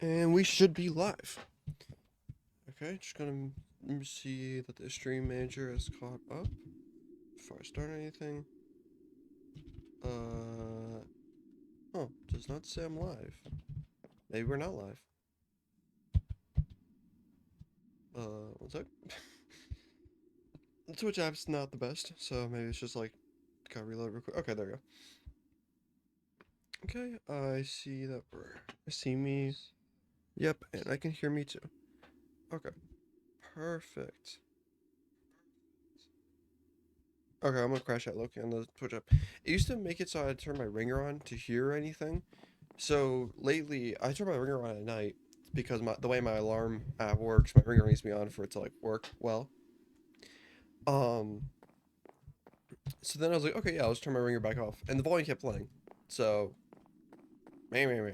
And we should be live. Okay, just gonna see that the stream manager has caught up before I start anything. Oh, does not say I'm live. Maybe we're not live. One sec. The Twitch app's not the best, so maybe it's just like, gotta reload real quick. Okay, there we go. Okay, I see that I see me. Yep, and I can hear me too. Okay, perfect. Okay, I'm gonna crash out Loki on the Twitch app. It used to make it so I had to turn my ringer on to hear anything. So lately, I turn my ringer on at night because the way my alarm app works, my ringer needs to be on for it to like work well. Um, so then I was like, okay, yeah, I'll just turn my ringer back off, and the volume kept playing. So, meh.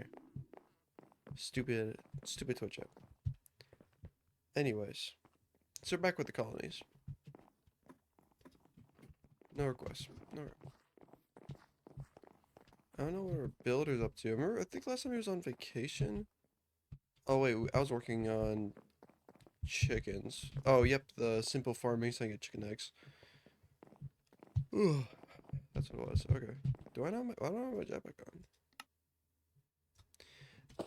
Stupid Twitch app. Anyways, so we're back with the colonies. No requests. No. I don't know what our builder's up to. I think last time he was on vacation. Oh wait, I was working on chickens. Oh yep, the simple farming so I get chicken eggs. Ooh, that's what it was. Okay. I don't have my jetpack on.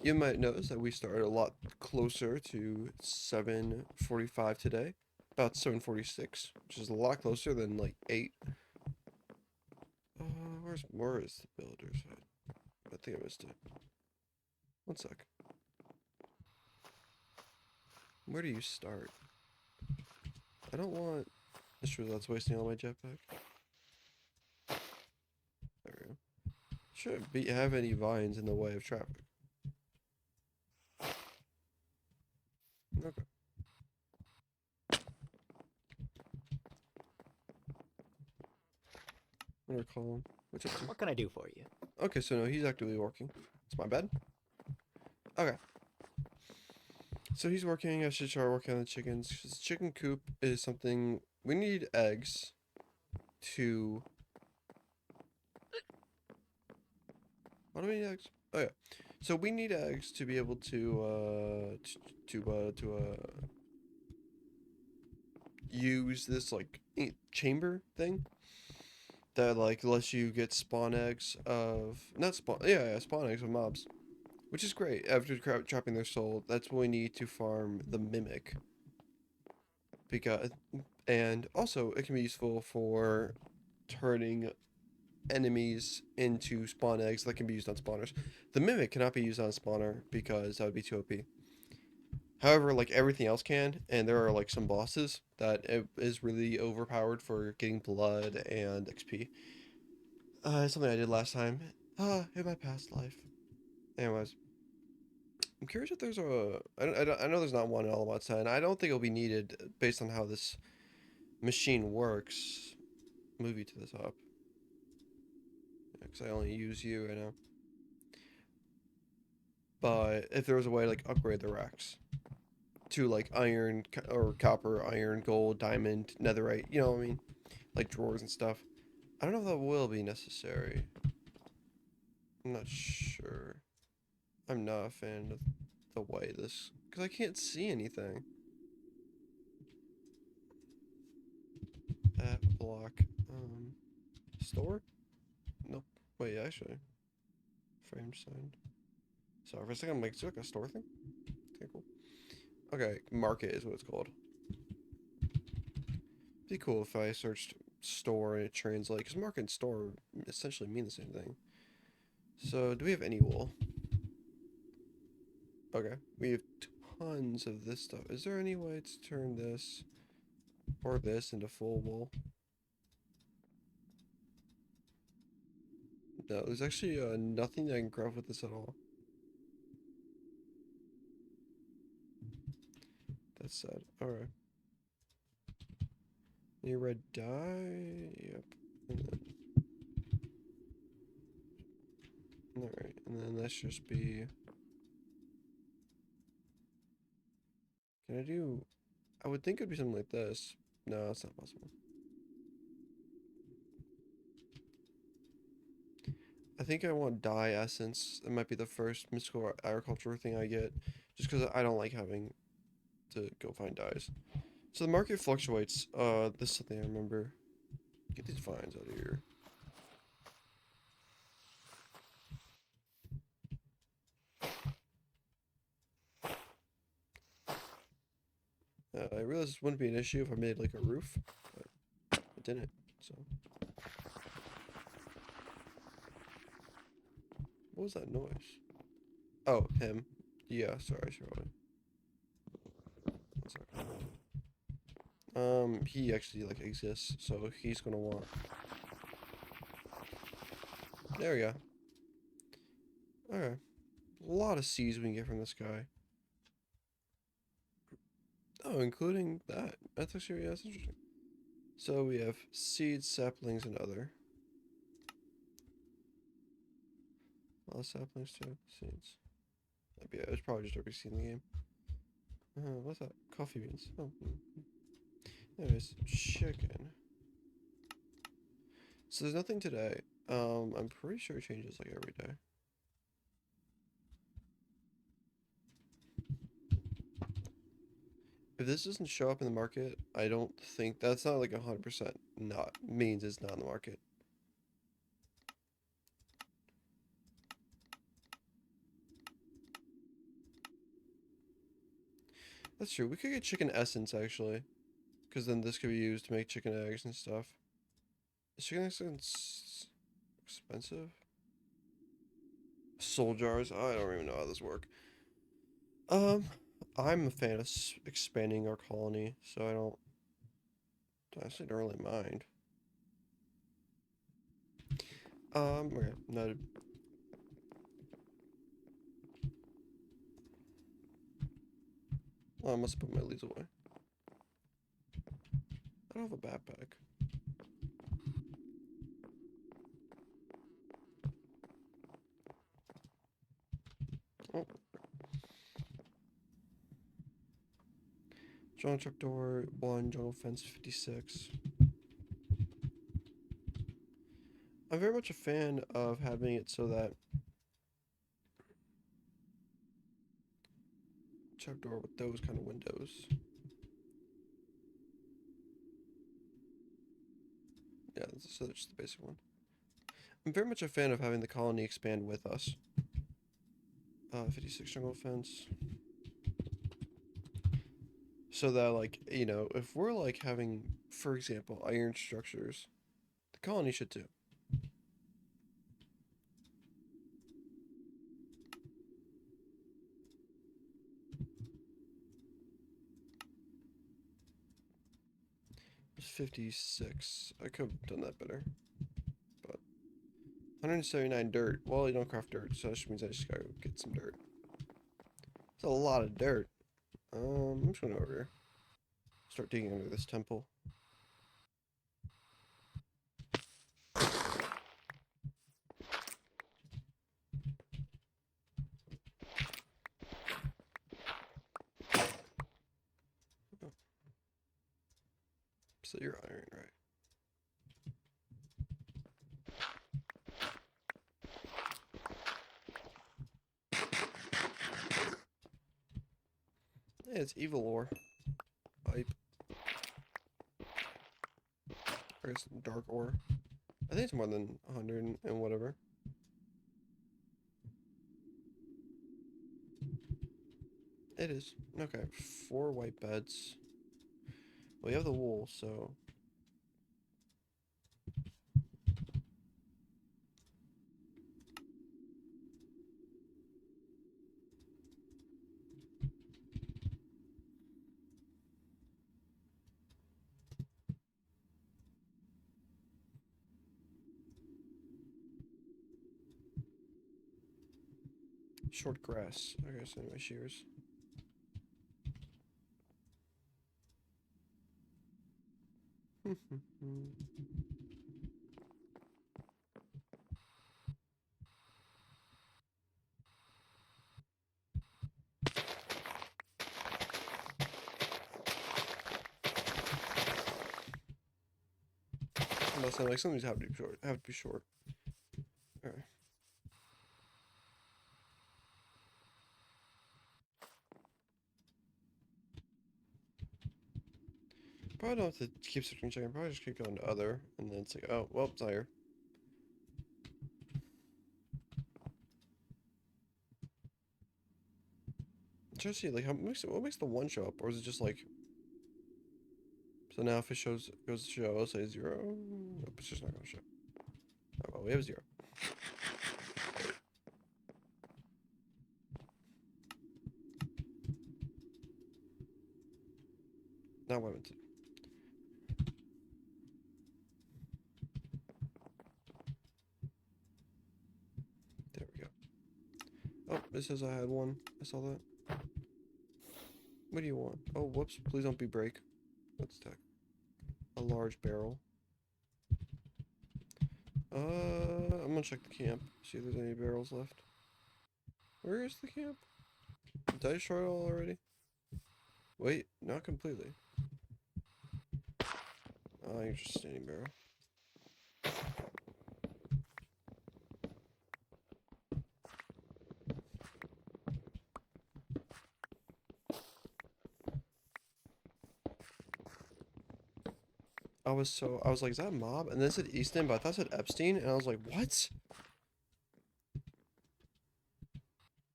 You might notice that we started a lot closer to 7:45 today. About 7:46, which is a lot closer than like 8. Where is the builder's head? I think I missed it. One sec. Where do you start? I don't want. This was that's wasting all my jetpack. There we go. Shouldn't have any vines in the way of traffic. Okay. I'm gonna call him. What's up, sir? What can I do for you? Okay, so no, he's actively working. It's my bad. Okay. So he's working. I should start working on the chickens. Cause chicken coop is something we need eggs to. What do we need eggs? Oh yeah. So we need eggs to be able to use this like chamber thing that like lets you get spawn eggs of not spawn yeah spawn eggs of mobs, which is great. After trapping their soul, that's what we need to farm the mimic. Because and also it can be useful for turning enemies into spawn eggs that can be used on spawners. The mimic cannot be used on a spawner because that would be too OP. However, like everything else can, and there are like some bosses that it is really overpowered for getting blood and XP. Something I did last time. In my past life. Anyways, I'm curious if there's a. I know there's not one in Alamat 10. I don't think it'll be needed based on how this machine works. Move you to the top. Because I only use you right now. But if there was a way to like upgrade the racks to like iron or copper, iron, gold, diamond, netherite, you know what I mean? Like drawers and stuff. I don't know if that will be necessary. I'm not sure. I'm not a fan of the way this, because I can't see anything. At block, store? Nope. Wait, actually, frame signed. Sorry for a second. I'm like, is it like a store thing? Okay, cool. Okay, market is what it's called. Be cool if I searched store and it translate, because market and store essentially mean the same thing. So, do we have any wool? Okay, we have tons of this stuff. Is there any way to turn this or this into full wool? No, there's actually nothing that I can craft with this at all. That's sad. Alright. Need red dye? Yep. And then... Alright, and then let's just be... Can I do... I would think it'd be something like this. No, that's not possible. I think I want dye essence. It might be the first mystical agriculture thing I get, just because I don't like having to go find dyes. So the market fluctuates. This is something I remember. Get these vines out of here. I realized this wouldn't be an issue if I made like a roof, but I didn't. So what was that noise? Oh, him. Yeah, sorry, Charlotte. One second. He actually like exists, so he's gonna want. There we go. Okay, a lot of seeds we can get from this guy. Oh, including that. That's actually, yeah, that's interesting. So we have seeds, saplings, and other. A lot of saplings too. Seeds. Yeah, it's probably just every seed in the game. What's that? Coffee beans. Oh. Anyways, chicken. So there's nothing today. I'm pretty sure it changes like every day. If this doesn't show up in the market, I don't think that's not like 100% not means it's not in the market. That's true. We could get chicken essence actually, because then this could be used to make chicken eggs and stuff. Is chicken essence expensive? Soul jars. I don't even know how this work. Um, I'm a fan of expanding our colony, so I don't. Honestly, don't really mind. Okay, noted. Oh, I must have put my leads away. I don't have a backpack. Oh. Jungle trapdoor 1, jungle fence 56. I'm very much a fan of having it so that trapdoor with those kind of windows. Yeah, so that's just the basic one. I'm very much a fan of having the colony expand with us. 56 jungle fence. So that, like, you know, if we're like having, for example, iron structures, the colony should too. It's 56. I could have done that better. But 179 dirt. Well, you don't craft dirt, so that just means I just gotta get some dirt. It's a lot of dirt. I'm just going over here. Start digging under this temple. Oh, so you're iron, right? Yeah, it's evil ore. Pipe. I guess dark ore. I think it's more than 100 and whatever. It is. Okay, 4 white beds. Well, you have the wool, so... Short grass. Okay, so my shears. Must sound like something's have to be short. Have to be short. Alright. probably don't have to keep searching check. I probably just keep going to other, and then it's like, oh, well, it's not here. I'm trying to see, like, what makes the one show up? Or is it just like, so now if it goes to show, I'll say 0. Nope, it's just not going to show. Oh, well, we have 0. Now what is it? There we go. Oh, it says I had one. I saw that. What do you want? Oh, whoops. Please don't be break. What's that? A large barrel. I'm gonna check the camp. See if there's any barrels left. Where is the camp? Did I destroy it all already? Wait, not completely. Oh, you're just a standing barrel. I was like, is that a mob? And then it said Easton, but I thought it said Epstein, and I was like, what?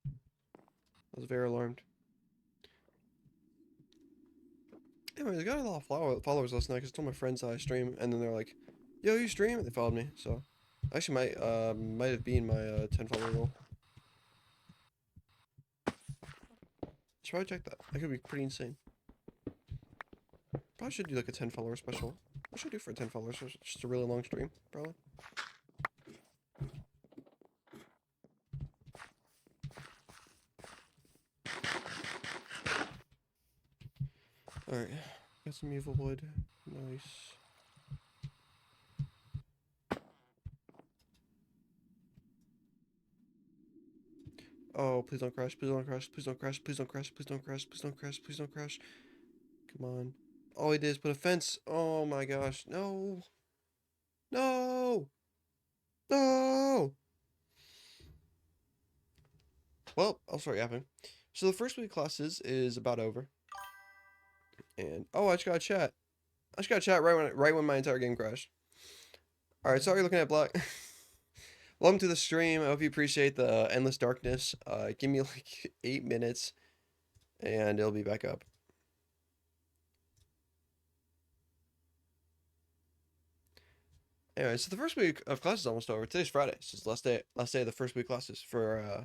I was very alarmed. Anyways, I got a lot of followers last night because I told my friends that I stream, and then they're like, yo, you stream? And they followed me, so. Actually, might have been my 10 follower goal. Should probably check that. That could be pretty insane. Probably should do like a 10 follower special. What should I do for 10 followers? Just a really long stream, probably. Alright. Got some evil wood. Nice. Oh, please don't crash. Please don't crash. Please don't crash. Please don't crash. Please don't crash. Please don't crash. Please don't crash. Come on. All he did is put a fence. Oh my gosh. No. No. No. Well, I'll start yapping. So the first week of classes is about over. And oh, I just got a chat. I just got a chat right when my entire game crashed. All right, sorry looking at black. Welcome to the stream. I hope you appreciate the endless darkness. Give me like 8 minutes, and it'll be back up. Anyway, so the first week of classes is almost over. Today's Friday, so it's last day of the first week of classes for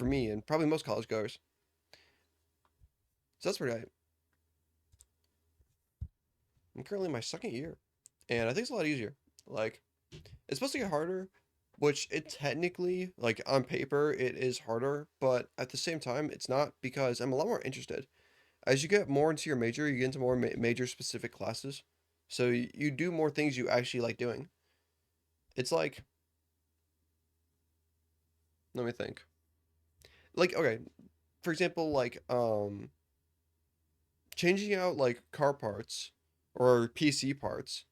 me and probably most college goers. So that's pretty hype. I'm currently in my second year, and I think it's a lot easier. Like, it's supposed to get harder, which it technically, like on paper, it is harder, but at the same time, it's not because I'm a lot more interested. As you get more into your major, you get into more major specific classes. So you do more things you actually like doing. It's like, let me think. Like, okay, for example, like changing out like car parts or PC parts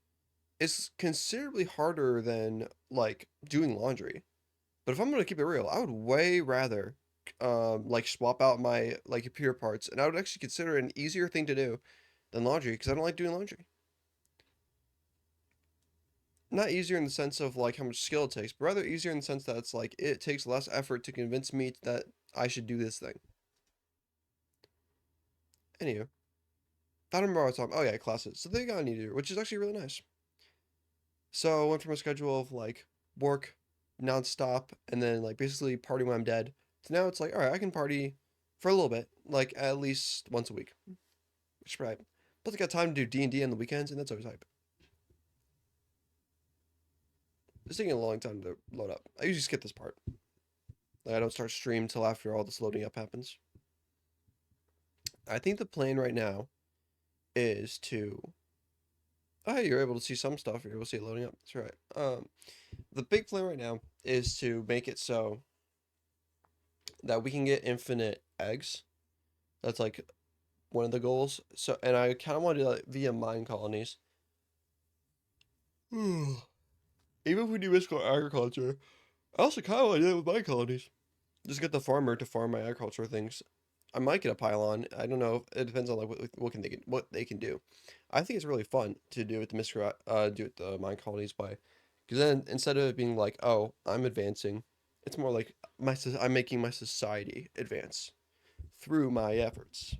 is considerably harder than like doing laundry. But if I'm gonna keep it real, I would way rather like swap out my like computer parts, and I would actually consider it an easier thing to do than laundry because I don't like doing laundry. Not easier in the sense of like how much skill it takes, but rather easier in the sense that it's like it takes less effort to convince me that I should do this thing. Anywho, I don't remember what I was talking. Oh yeah, classes. So they got an easier, which is actually really nice. So I went from a schedule of like work nonstop and then like basically party when I'm dead. So now it's like, all right, I can party for a little bit, like at least once a week, which is right. Plus I got time to do D&D on the weekends, and that's always hype. It's taking a long time to load up. I usually skip this part. Like I don't start stream till after all this loading up happens. I think the plan right now is to. Oh, hey, you're able to see some stuff. You're able to see it loading up. That's right. The big plan right now is to make it so that we can get infinite eggs. That's like one of the goals. So, and I kind of want to do that via mine colonies. Even if we do mystical agriculture, I also kind of want to do that with mine colonies. Just get the farmer to farm my agriculture things, I might get a pylon. I don't know. It depends on like what they can do. I think it's really fun to do it the do it the mine colonies way, because then instead of it being like, oh, I'm advancing, it's more like I'm making my society advance through my efforts.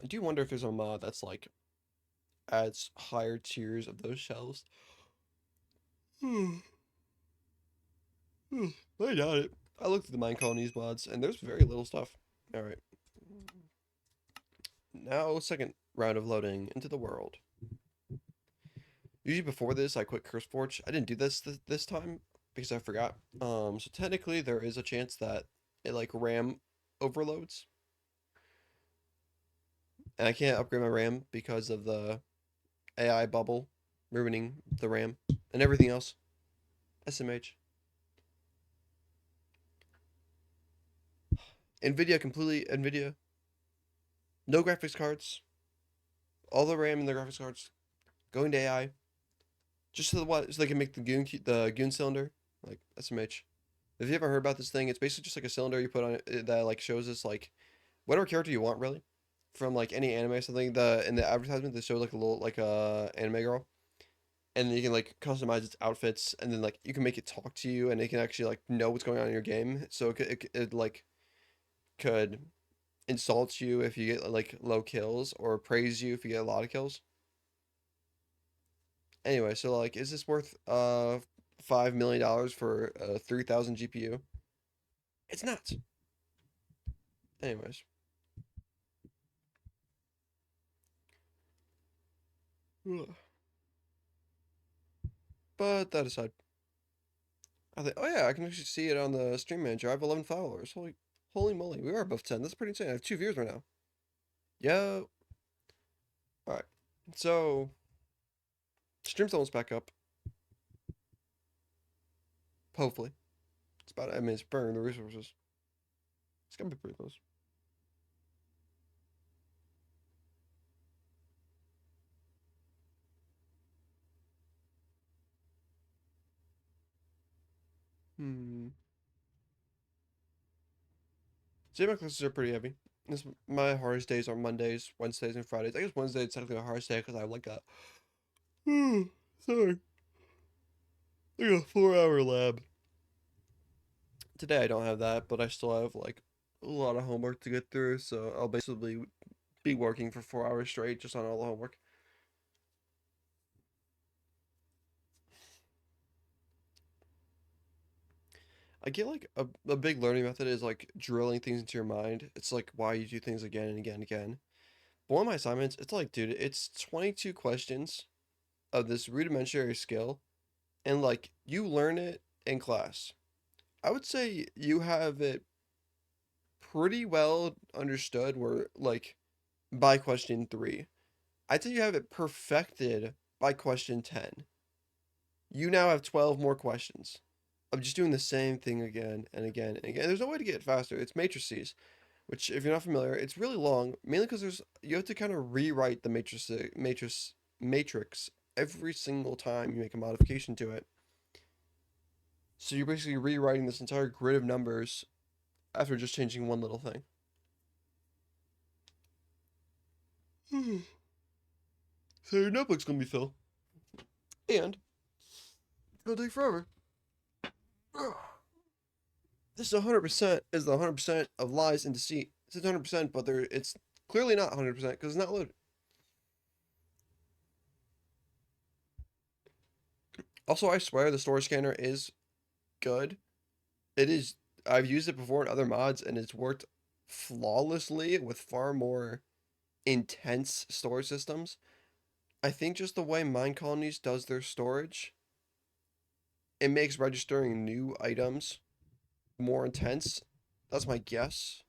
I do wonder if there's a mod that's like adds higher tiers of those shells. I doubt it. I looked at the mine colonies mods, and there's very little stuff. All right. Now, second round of loading into the world. Usually before this, I quit CurseForge. I didn't do this time because I forgot. So technically, there is a chance that it like RAM overloads, and I can't upgrade my RAM because of the AI bubble ruining the RAM and everything else. SMH. Nvidia. No graphics cards. All the RAM in the graphics cards going to AI. Just so what? So they can make the goon cylinder like SMH. If you ever heard about this thing, it's basically just like a cylinder you put on it that like shows us like whatever character you want really, from like any anime or something. The in the advertisement they show like a little like a anime girl, and then you can like customize its outfits, and then like you can make it talk to you, and it can actually like know what's going on in your game. So it like could insult you if you get like low kills, or praise you if you get a lot of kills. Anyway, so like, is this worth $5 million for a 3,000 GPU? It's not. Anyways, ugh. But that aside, I think, oh yeah, I can actually see it on the stream manager. I have 11 followers. Holy moly, we are above 10. That's pretty insane. I have 2 viewers right now. Yo. All right. So stream's almost back up. Hopefully, it's about. I mean, it's burning the resources. It's gonna be pretty close. Hmm. See, my classes are pretty heavy. My hardest days are Mondays, Wednesdays, and Fridays. I guess Wednesday is technically my hardest day because I have like a sorry, like a 4 hour lab. Today I don't have that, but I still have like a lot of homework to get through, so I'll basically be working for 4 hours straight just on all the homework. I get like a big learning method is like drilling things into your mind. It's like why you do things again and again and again. But one of my assignments, it's like, dude, it's 22 questions of this rudimentary skill, and like you learn it in class. I would say you have it pretty well understood where like by question 3. I'd say you have it perfected by question 10. You now have 12 more questions of just doing the same thing again and again and again. There's no way to get it faster. It's matrices, which if you're not familiar, it's really long, mainly because there's you have to kind of rewrite the matrix every single time you make a modification to it. So you're basically rewriting this entire grid of numbers after just changing one little thing. So your notebook's gonna be full. And it's gonna take forever. This is 100% is the 100% of lies and deceit. It's 100%, but it's clearly not 100% because it's not loaded. Also, I swear the storage scanner is good. It is. I've used it before in other mods, and it's worked flawlessly with far more intense storage systems. I think just the way Mine Colonies does their storage, it makes registering new items more intense. That's my guess.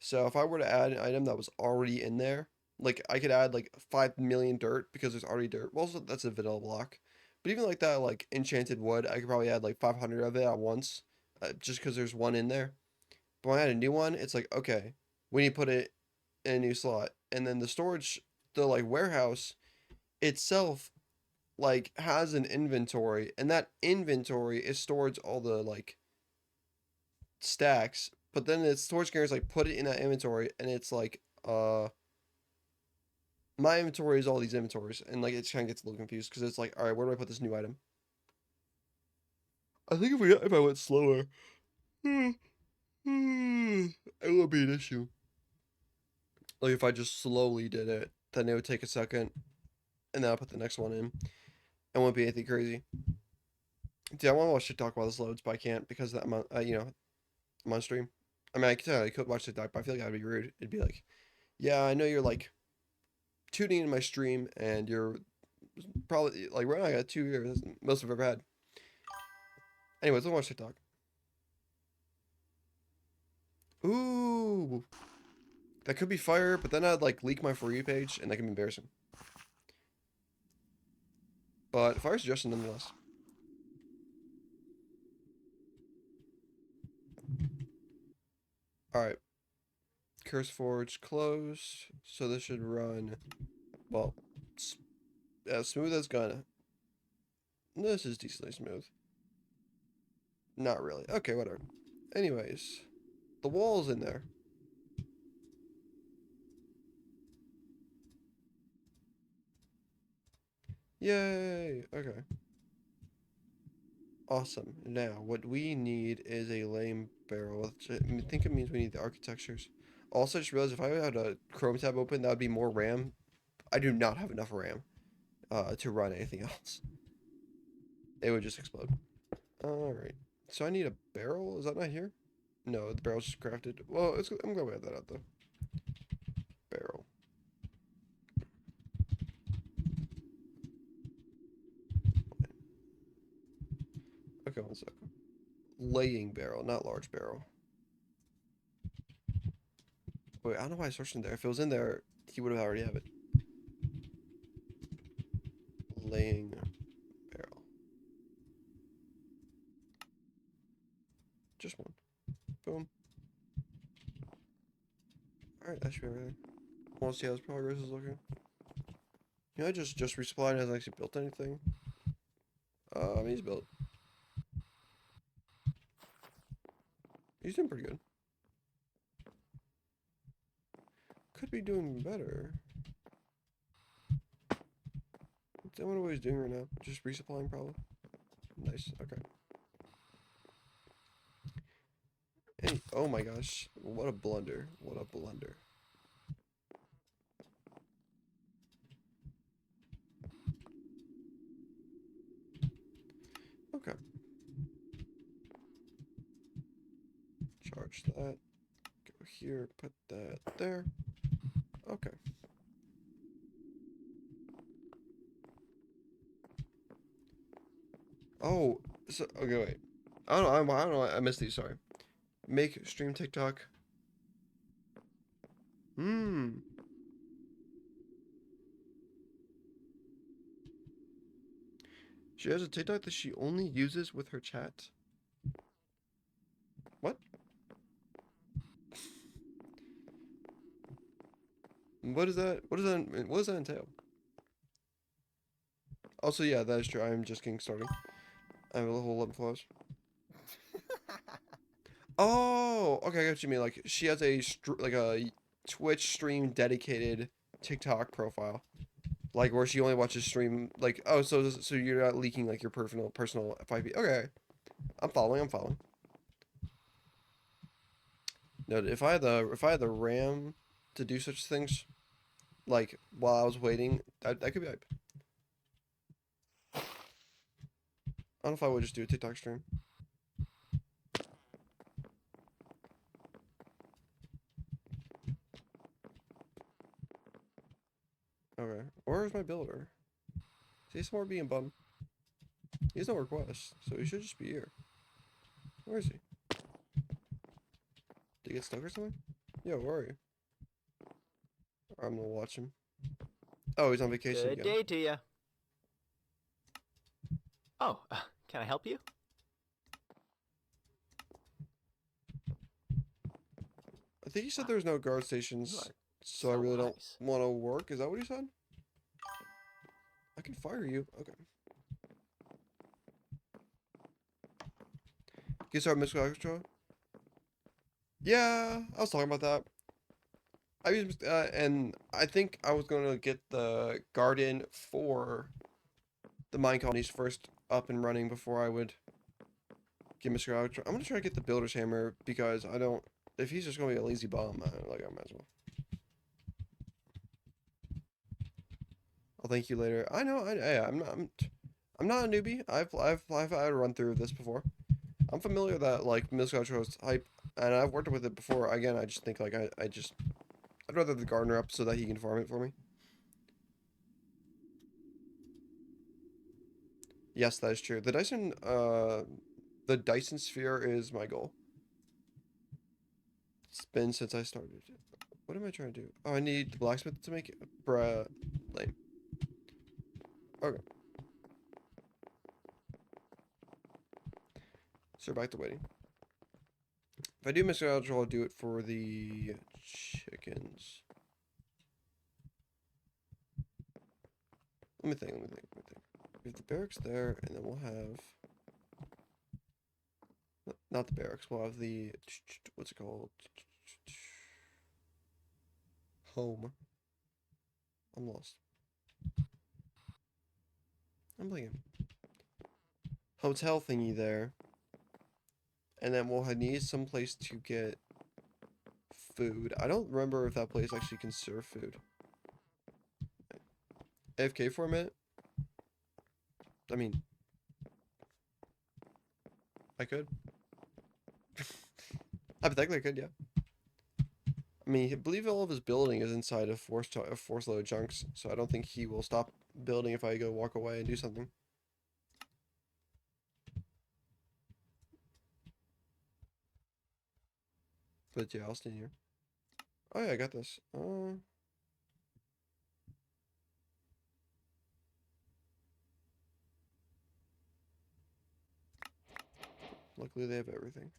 So if I were to add an item that was already in there, like I could add like 5 million dirt because there's already dirt. Well, also, that's a vanilla block. But even like that, like enchanted wood, I could probably add like 500 of it at once, just because there's one in there. But when I add a new one, it's like okay, we need to put it in a new slot, and then the storage, the like warehouse itself like has an inventory, and that inventory is stores all the like stacks, but then its storage containers like put it in that inventory, and it's like my inventory is all these inventories, and like it kind of gets a little confused because it's like, all right, where do I put this new item? I think if I went slower, it would be an issue. Like if I just slowly did it, then it would take a second, and then I'll put the next one in. It won't be anything crazy. Dude, I want to watch TikTok while this loads, but I can't because that I'm on stream. I mean, I could watch TikTok, but I feel like that'd be rude. It'd be like, yeah, I know you're like tuning in my stream, and you're probably like right now I got 2 years, that's the most I've ever had. Anyways, let's watch TikTok. Ooh, that could be fire, but then I'd like leak my For You page, and that can be embarrassing. But fire suggestion nonetheless. All right, Curse Forge closed, so this should run well as smooth as gonna. This is decently smooth. Not really. Okay, whatever. Anyways, the wall's in there. Yay! Okay. Awesome. Now, what we need is a lame barrel. Which I think it means we need the architectures. Also, I just realized if I had a Chrome tab open, that would be more RAM. I do not have enough RAM to run anything else. It would just explode. Alright. So I need a barrel? Is that not here? No, the barrel's just crafted. Well, I'm glad we have that out, though. Barrel. Okay, one sec. Laying barrel, not large barrel. Wait, I don't know why I searched in there. If it was in there, he would have already have it. Laying barrel. Just one. Boom. Alright, that should be everything. Want to see how his progress is looking? You know, I just resupplied and hasn't actually built anything. He's built. He's doing pretty good. Could be doing better. I wonder what he's doing right now. Just resupplying, probably. Nice. Okay. And oh my gosh, what a blunder! What a blunder! Okay. Charge that. Go here. Put that there. Okay. Oh, so okay. Wait. I don't know. I don't know. I missed these. Sorry. Make stream TikTok. Hmm. She has a TikTok that she only uses with her chat. What? What is that? What does that? What does that entail? Also, yeah, that is true. I am just getting started. I have a level 11 flows. Oh, okay, I got what you mean. Like she has a like a Twitch stream dedicated TikTok profile, like where she only watches stream. Like, oh, so you're not leaking like your personal 5P. Okay, I'm following. I'm following. No, if I had the RAM to do such things, like while I was waiting, that could be hype. I don't know if I would just do a TikTok stream. Okay, where's my builder? He's somewhere being bum. He has no requests, so he should just be here. Where is he? Did he get stuck or something? Yo, where are you? I'm gonna watch him. Oh, he's on vacation Good again. day to you. Oh, can I help you? I think he said there's no guard stations, so I really don't want to work. Is that what he said? I can fire you. Okay. You start mystical agriculture? Yeah, I was talking about that. I used and I think I was gonna get the garden for the mine colonies first up and running before I would get Mr. Outro. I'm gonna try to get the builder's hammer because I don't. If he's just gonna be a lazy bum, I might as well. I'll thank you later. I know. I'm not a newbie. I've had a run through this before. I'm familiar that like Mr. Outro's hype, and I've worked with it before. Again, I just think like I'd rather the gardener up so that he can farm it for me. Yes, that is true. The Dyson sphere is my goal. It's been since I started. What am I trying to do? Oh, I need the blacksmith to make it. Bruh, lame. Okay, so back to waiting. If I do Mr. Outro, I'll do it for the chickens. Let me think. We have the barracks there, and then we'll have not the barracks. We'll have the what's it called? Home. I'm lost. I'm blinking. Hotel thingy there, and then we'll need some place to get food. I don't remember if that place actually can serve food. AFK for a minute. I mean, I could. Hypothetically, I could, yeah. I mean, I believe all of his building is inside of force load chunks, so I don't think he will stop building if I go walk away and do something. But yeah, I'll stay here. Oh yeah, I got this. Luckily they have everything.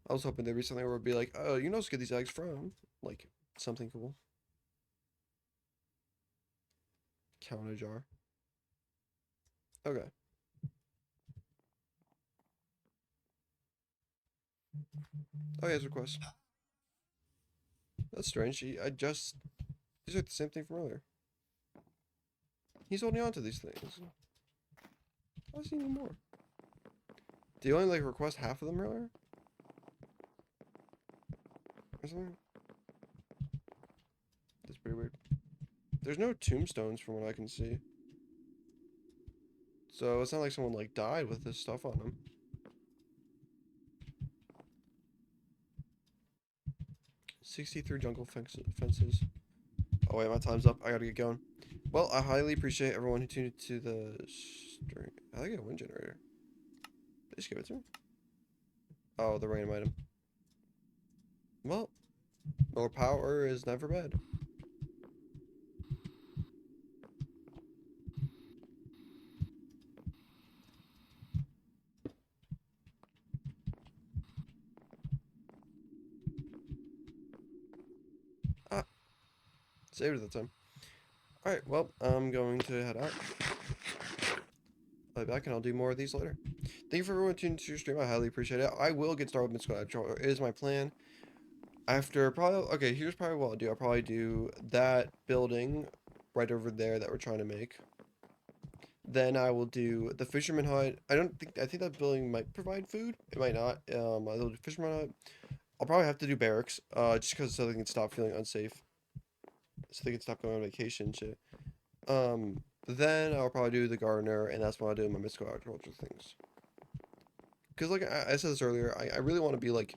I was hoping there'd be something where it'd be like, oh, you know, let's get these eggs from. Like, something cool. Counter jar. Okay. Oh, he has requests. That's strange. These are the same thing from earlier. He's holding on to these things. Why does he need more? Did he only, like, request half of them earlier? Or something? That's pretty weird. There's no tombstones from what I can see. So it's not like someone, like, died with this stuff on them. 63 jungle fences. Oh wait, my time's up. I gotta get going. Well, I highly appreciate everyone who tuned into the stream. I got a wind generator. They just give it to me. Oh, the random item. Well, more power is never bad. Ah, saved it that time. Alright, well, I'm going to head out. I'll be back and I'll do more of these later. Thank you for everyone tuning into your stream. I highly appreciate it. I will get started with Squad. It is my plan. After probably, okay, here's probably what I'll do. I'll probably do that building right over there that we're trying to make. Then I will do the fisherman hut. I think that building might provide food. It might not. I'll do fisherman hut. I'll probably have to do barracks, just because so they can stop feeling unsafe. So they can stop going on vacation and shit. Then I'll probably do the gardener, and that's what I'll do in my mystical agriculture things. Because like I said this earlier, I really want to be like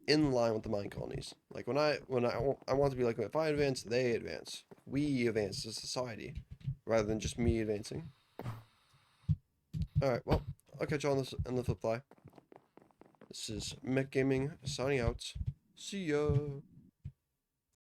in line with the mine colonies. Like I want to be like, if I advance, they advance. We advance as a society, rather than just me advancing. All right, well, I'll catch you on this in the flip fly. This is Mech Gaming signing out. See ya.